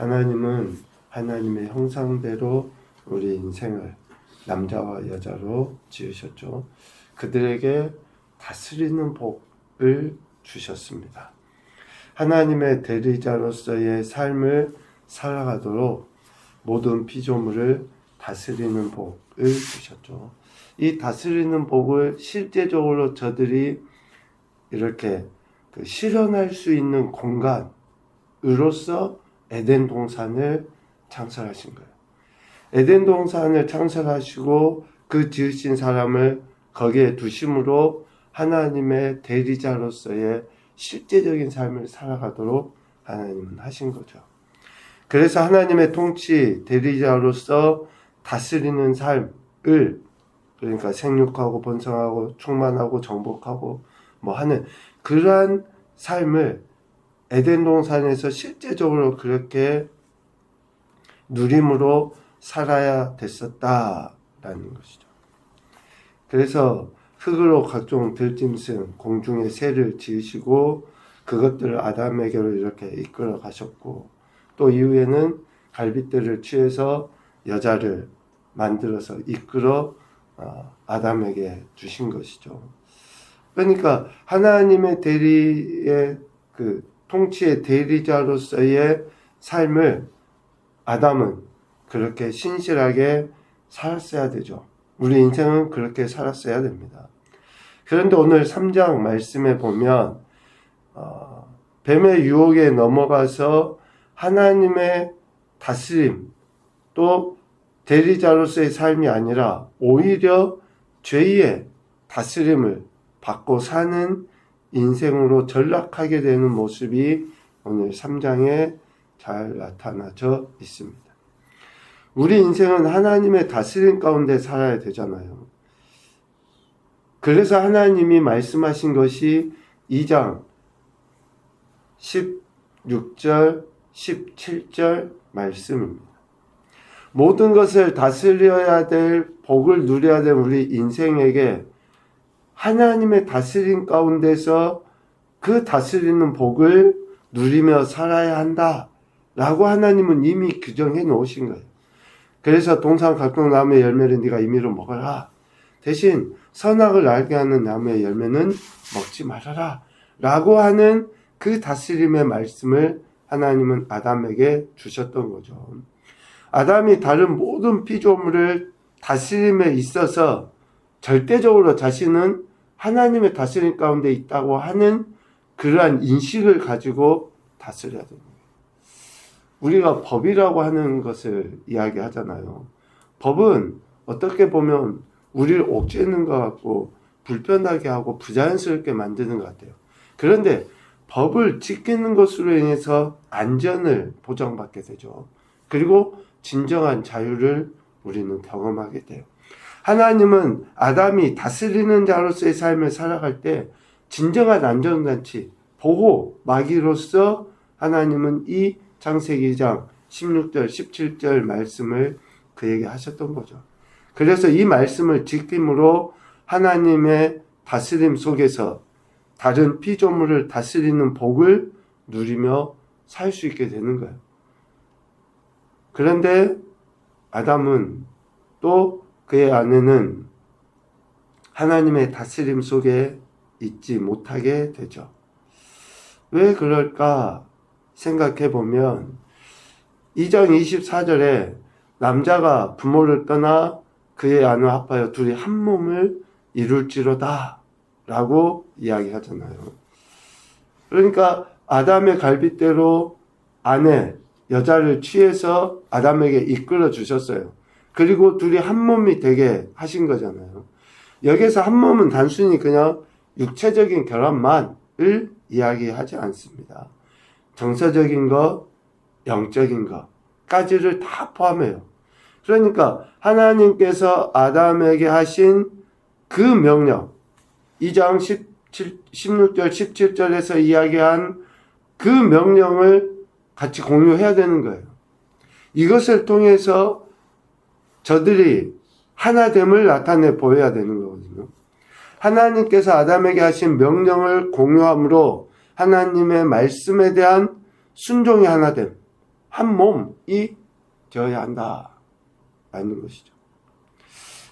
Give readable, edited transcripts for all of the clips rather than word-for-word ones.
하나님은 하나님의 형상대로 우리 인생을 남자와 여자로 지으셨죠. 그들에게 다스리는 복을 주셨습니다. 하나님의 대리자로서의 삶을 살아가도록 모든 피조물을 다스리는 복을 주셨죠. 이 다스리는 복을 실제적으로 저들이 이렇게 실현할 수 있는 공간으로서 에덴 동산을 창설하신 거예요. 에덴 동산을 창설하시고 그 지으신 사람을 거기에 두심으로 하나님의 대리자로서의 실제적인 삶을 살아가도록 하나님은 하신 거죠. 그래서 하나님의 통치 대리자로서 다스리는 삶을, 그러니까 생육하고 번성하고 충만하고 정복하고 하는 그러한 삶을 에덴 동산에서 실제적으로 그렇게 누림으로 살아야 됐었다라는 것이죠. 그래서 흙으로 각종 들짐승, 공중의 새를 지으시고 그것들을 아담에게로 이렇게 이끌어 가셨고, 또 이후에는 갈빗대를 취해서 여자를 만들어서 이끌어 아담에게 주신 것이죠. 그러니까 하나님의 대리의 통치의 대리자로서의 삶을 아담은 그렇게 신실하게 살았어야 되죠. 우리 인생은 그렇게 살았어야 됩니다. 그런데 오늘 3장 말씀에 보면 뱀의 유혹에 넘어가서 하나님의 다스림, 또 대리자로서의 삶이 아니라 오히려 죄의 다스림을 받고 사는 인생으로 전락하게 되는 모습이 오늘 3장에 잘 나타나져 있습니다. 우리 인생은 하나님의 다스림 가운데 살아야 되잖아요. 그래서 하나님이 말씀하신 것이 2장 16절, 17절 말씀입니다. 모든 것을 다스려야 될, 복을 누려야 될 우리 인생에게 하나님의 다스림 가운데서 그 다스리는 복을 누리며 살아야 한다라고 하나님은 이미 규정해 놓으신 거예요. 그래서 동산 각종 나무의 열매를 네가 임의로 먹어라. 대신 선악을 알게 하는 나무의 열매는 먹지 말아라. 라고 하는 그 다스림의 말씀을 하나님은 아담에게 주셨던 거죠. 아담이 다른 모든 피조물을 다스림에 있어서 절대적으로 자신은 하나님의 다스림 가운데 있다고 하는 그러한 인식을 가지고 다스려야 됩니다. 우리가 법이라고 하는 것을 이야기하잖아요. 법은 어떻게 보면 우리를 옥죄는 것 같고 불편하게 하고 부자연스럽게 만드는 것 같아요. 그런데 법을 지키는 것으로 인해서 안전을 보장받게 되죠. 그리고 진정한 자유를 우리는 경험하게 돼요. 하나님은 아담이 다스리는 자로서의 삶을 살아갈 때 진정한 안전장치, 보호, 막이로서 하나님은 이 창세기 2장 16절, 17절 말씀을 그에게 하셨던 거죠. 그래서 이 말씀을 지킴으로 하나님의 다스림 속에서 다른 피조물을 다스리는 복을 누리며 살 수 있게 되는 거예요. 그런데 아담은 또 그의 아내는 하나님의 다스림 속에 있지 못하게 되죠. 왜 그럴까 생각해 보면 2장 24절에 남자가 부모를 떠나 그의 아내와 합하여 둘이 한 몸을 이룰지로다 라고 이야기하잖아요. 그러니까 아담의 갈빗대로 아내, 여자를 취해서 아담에게 이끌어 주셨어요. 그리고 둘이 한 몸이 되게 하신 거잖아요. 여기서 한 몸은 단순히 그냥 육체적인 결합만을 이야기하지 않습니다. 정서적인 것, 영적인 것까지를 다 포함해요. 그러니까 하나님께서 아담에게 하신 그 명령, 2장 16절, 17절에서 이야기한 그 명령을 같이 공유해야 되는 거예요. 이것을 통해서 저들이 하나됨을 나타내 보여야 되는 거거든요. 하나님께서 아담에게 하신 명령을 공유함으로 하나님의 말씀에 대한 순종의 하나됨, 한 몸이 되어야 한다 라는 것이죠.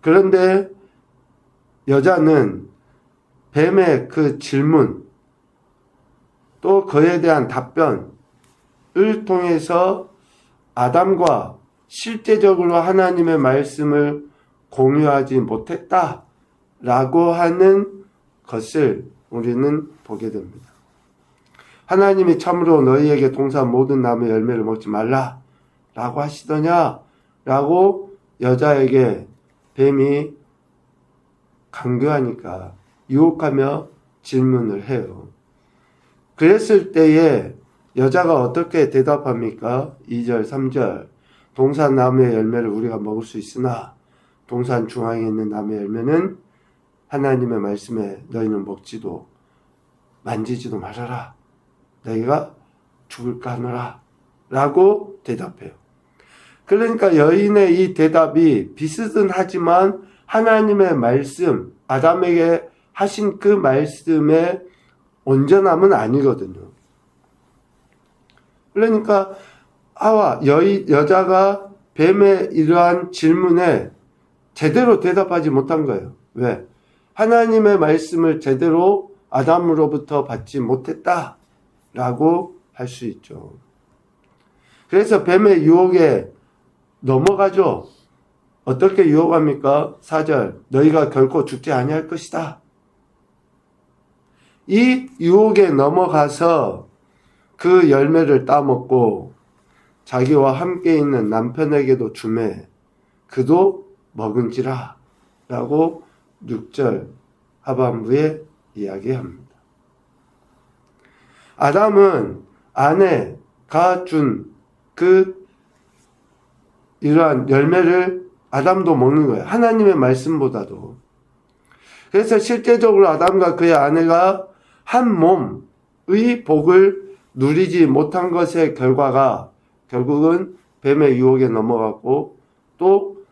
그런데 여자는 뱀의 그 질문 또 그에 대한 답변을 통해서 아담과 실제적으로 하나님의 말씀을 공유하지 못했다라고 하는 것을 우리는 보게 됩니다. 하나님이 참으로 너희에게 동산 모든 나무의 열매를 먹지 말라 라고 하시더냐 라고 여자에게 뱀이 강교하니까 유혹하며 질문을 해요. 그랬을 때에 여자가 어떻게 대답합니까? 2절 3절 동산 나무의 열매를 우리가 먹을 수 있으나 동산 중앙에 있는 나무의 열매는 하나님의 말씀에 너희는 먹지도 만지지도 말아라. 너희가 죽을까 하노라 라고 대답해요. 그러니까 여인의 이 대답이 비슷은 하지만 하나님의 말씀, 아담에게 하신 그 말씀의 온전함은 아니거든요. 그러니까 여자가 뱀의 이러한 질문에 제대로 대답하지 못한 거예요. 왜? 하나님의 말씀을 제대로 아담으로부터 받지 못했다라고 할 수 있죠. 그래서 뱀의 유혹에 넘어가죠. 어떻게 유혹합니까? 4절 너희가 결코 죽지 아니할 것이다. 이 유혹에 넘어가서 그 열매를 따먹고 자기와 함께 있는 남편에게도 주매 그도 먹은지라 라고 6절 하반부에 이야기합니다. 아담은 아내가 준 이러한 열매를 아담도 먹는 거예요. 하나님의 말씀보다도. 그래서 실제적으로 아담과 그의 아내가 한 몸의 복을 누리지 못한 것의 결과가 결국은 뱀의 유혹에 넘어갔고 또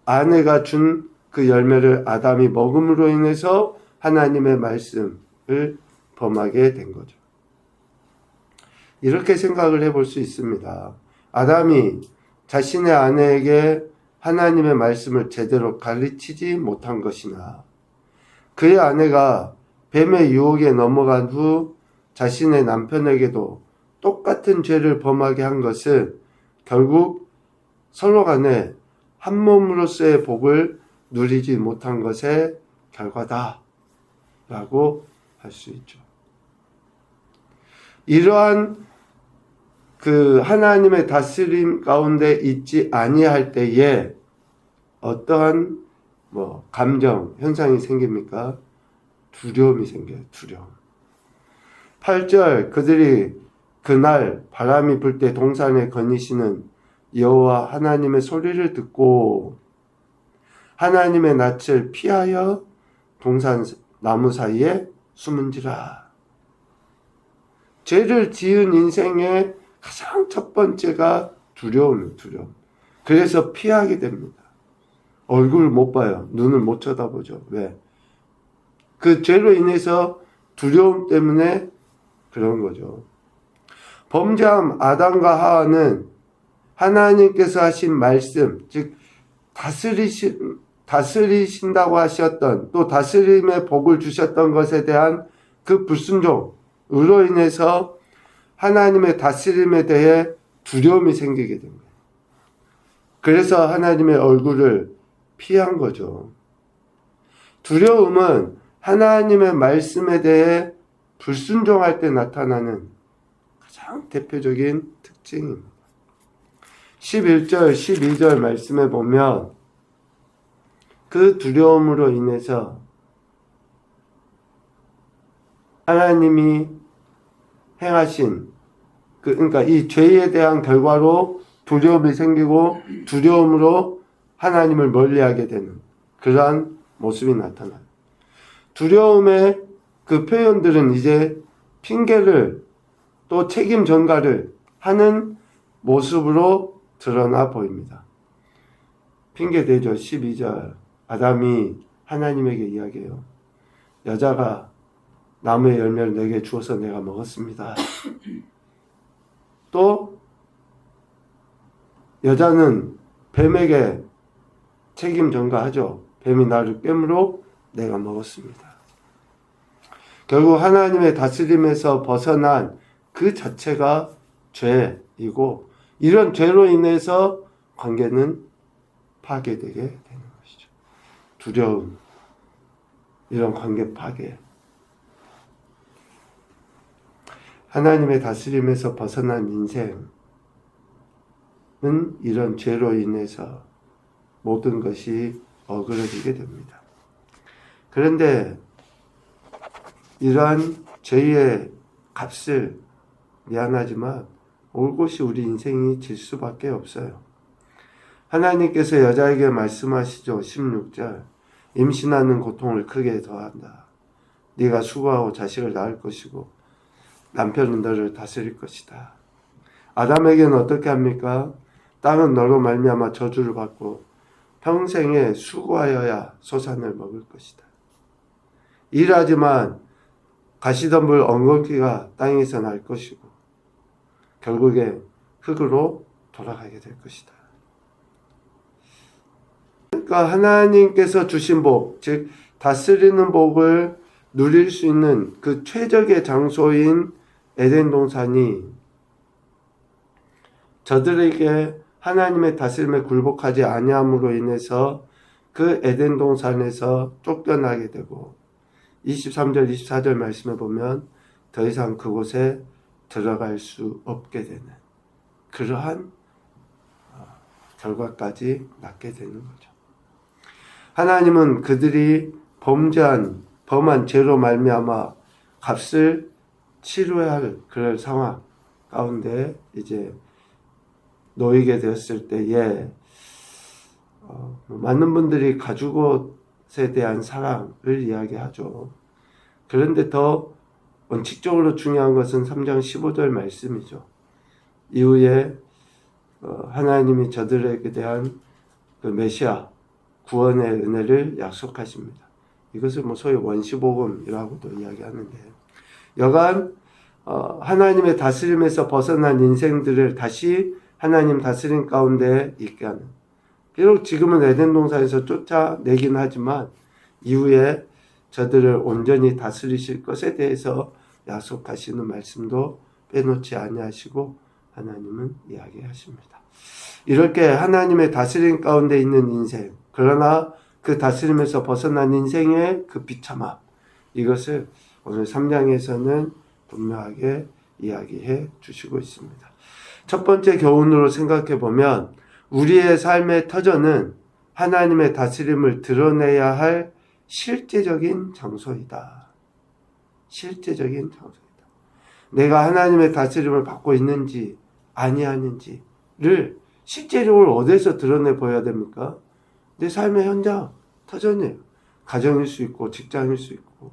아내가 준 그 열매를 아담이 먹음으로 인해서 하나님의 말씀을 범하게 된 거죠. 이렇게 생각을 해볼 수 있습니다. 아담이 자신의 아내에게 하나님의 말씀을 제대로 가르치지 못한 것이나 그의 아내가 뱀의 유혹에 넘어간 후 자신의 남편에게도 똑같은 죄를 범하게 한 것은 결국 서로 간에 한 몸으로서의 복을 누리지 못한 것의 결과다라고 할 수 있죠. 이러한 하나님의 다스림 가운데 있지 아니할 때에 어떠한 감정, 현상이 생깁니까? 두려움이 생겨요. 두려움. 8절 그들이 그날 바람이 불 때 동산에 거니시는 여호와 하나님의 소리를 듣고 하나님의 낯을 피하여 동산 나무 사이에 숨은지라. 죄를 지은 인생의 가장 첫 번째가 두려움. 그래서 피하게 됩니다. 얼굴을 못 봐요. 눈을 못 쳐다보죠. 왜? 그 죄로 인해서 두려움 때문에 그런 거죠. 범죄한 아담과 하와는 하나님께서 하신 말씀, 즉 다스리신다고 하셨던 또 다스림의 복을 주셨던 것에 대한 그 불순종으로 인해서 하나님의 다스림에 대해 두려움이 생기게 됩니다. 그래서 하나님의 얼굴을 피한 거죠. 두려움은 하나님의 말씀에 대해 불순종할 때 나타나는 가장 대표적인 특징입니다. 11절, 12절 말씀에 보면 그 두려움으로 인해서 하나님이 행하신 그러니까 이 죄에 대한 결과로 두려움이 생기고 두려움으로 하나님을 멀리하게 되는 그러한 모습이 나타나요. 두려움의 그 표현들은 이제 핑계를 또 책임 전가를 하는 모습으로 드러나 보입니다. 핑계대죠. 12절 아담이 하나님에게 이야기해요. 여자가 나무의 열매를 내게 주어서 내가 먹었습니다. 또 여자는 뱀에게 책임 전가하죠. 뱀이 나를 꿰물어 내가 먹었습니다. 결국 하나님의 다스림에서 벗어난 그 자체가 죄이고, 이런 죄로 인해서 관계는 파괴되게 되는 것이죠. 두려움, 이런 관계 파괴. 하나님의 다스림에서 벗어난 인생은 이런 죄로 인해서 모든 것이 어그러지게 됩니다. 그런데 이러한 죄의 값을, 미안하지만 올 것이 우리 인생이 질 수밖에 없어요. 하나님께서 여자에게 말씀하시죠. 16절, 임신하는 고통을 크게 더한다. 네가 수고하고 자식을 낳을 것이고 남편은 너를 다스릴 것이다. 아담에게는 어떻게 합니까? 땅은 너로 말미암아 저주를 받고 평생에 수고하여야 소산을 먹을 것이다. 일하지만 가시덤불 엉겅퀴가 땅에서 날 것이고 결국에 흙으로 돌아가게 될 것이다. 그러니까 하나님께서 주신 복, 즉 다스리는 복을 누릴 수 있는 그 최적의 장소인 에덴 동산이 저들에게 하나님의 다스림에 굴복하지 아니함으로 인해서 그 에덴 동산에서 쫓겨나게 되고, 23절 24절 말씀에 보면 더 이상 그곳에 들어갈 수 없게 되는 그러한 결과까지 낳게 되는 거죠. 하나님은 그들이 범한 죄로 말미암아 값을 치러야 할 그런 상황 가운데 이제 놓이게 되었을 때에 많은 분들이 가죽옷에 대한 사랑을 이야기하죠. 그런데 더 원칙적으로 중요한 것은 3장 15절 말씀이죠. 이후에 하나님이 저들에게 대한 그 메시아 구원의 은혜를 약속하십니다. 이것을 소위 원시복음이라고도 이야기하는데, 여간 하나님의 다스림에서 벗어난 인생들을 다시 하나님 다스림 가운데 있게 하는, 비록 지금은 에덴 동산에서 쫓아내긴 하지만 이후에 저들을 온전히 다스리실 것에 대해서 약속하시는 말씀도 빼놓지 아니하시고 하나님은 이야기하십니다. 이렇게 하나님의 다스림 가운데 있는 인생, 그러나 그 다스림에서 벗어난 인생의 그 비참함, 이것을 오늘 3장에서는 분명하게 이야기해 주시고 있습니다. 첫 번째 교훈으로 생각해 보면 우리의 삶의 터전은 하나님의 다스림을 드러내야 할 실제적인 장소이다. 실제적인 장소이다. 내가 하나님의 다스림을 받고 있는지 아니하는지를 실제적으로 어디서 드러내 보여야 됩니까? 내 삶의 현장, 터전이에요. 가정일 수 있고 직장일 수 있고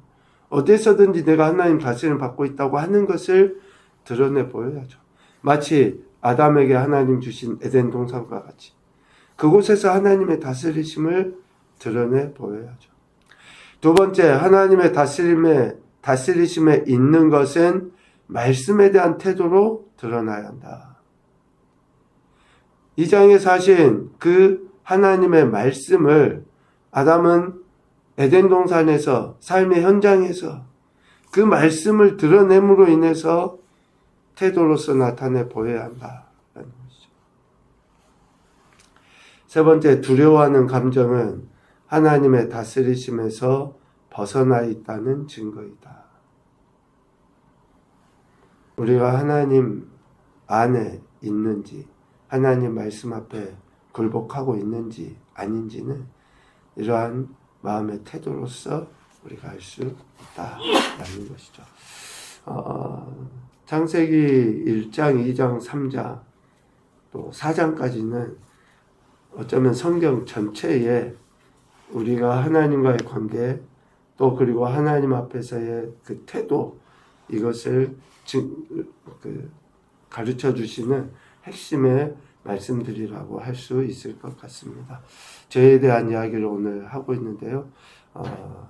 어디서든지 내가 하나님 다스림을 받고 있다고 하는 것을 드러내 보여야죠. 마치 아담에게 하나님 주신 에덴 동산과 같이 그곳에서 하나님의 다스리심을 드러내 보여야죠. 두 번째, 하나님의 다스리심에 있는 것은 말씀에 대한 태도로 드러나야 한다. 이 장에서 하신 그 하나님의 말씀을 아담은 에덴 동산에서 삶의 현장에서 그 말씀을 드러냄으로 인해서 태도로서 나타내 보여야 한다라는 것이죠. 세 번째, 두려워하는 감정은 하나님의 다스리심에서 벗어나 있다는 증거이다. 우리가 하나님 안에 있는지, 하나님 말씀 앞에 굴복하고 있는지 아닌지는 이러한 마음의 태도로서 우리가 알 수 있다라는 것이죠. 창세기 1장, 2장, 3장, 또 4장까지는 어쩌면 성경 전체에 우리가 하나님과의 관계, 또 그리고 하나님 앞에서의 그 태도, 이것을 가르쳐 주시는 핵심의 말씀들이라고 할 수 있을 것 같습니다. 죄에 대한 이야기를 오늘 하고 있는데요.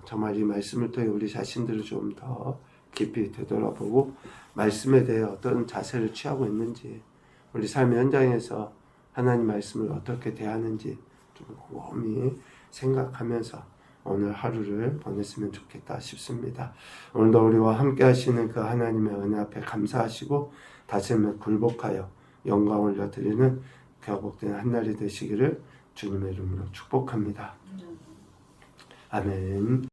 정말 이 말씀을 통해 우리 자신들을 좀 더 깊이 되돌아보고 말씀에 대해 어떤 자세를 취하고 있는지, 우리 삶의 현장에서 하나님 말씀을 어떻게 대하는지 좀 곰곰이 생각하면서 오늘 하루를 보냈으면 좋겠다 싶습니다. 오늘도 우리와 함께 하시는 그 하나님의 은혜 앞에 감사하시고 다짐에 굴복하여 영광 올려드리는 격복된 한날이 되시기를 주님의 이름으로 축복합니다. 아멘.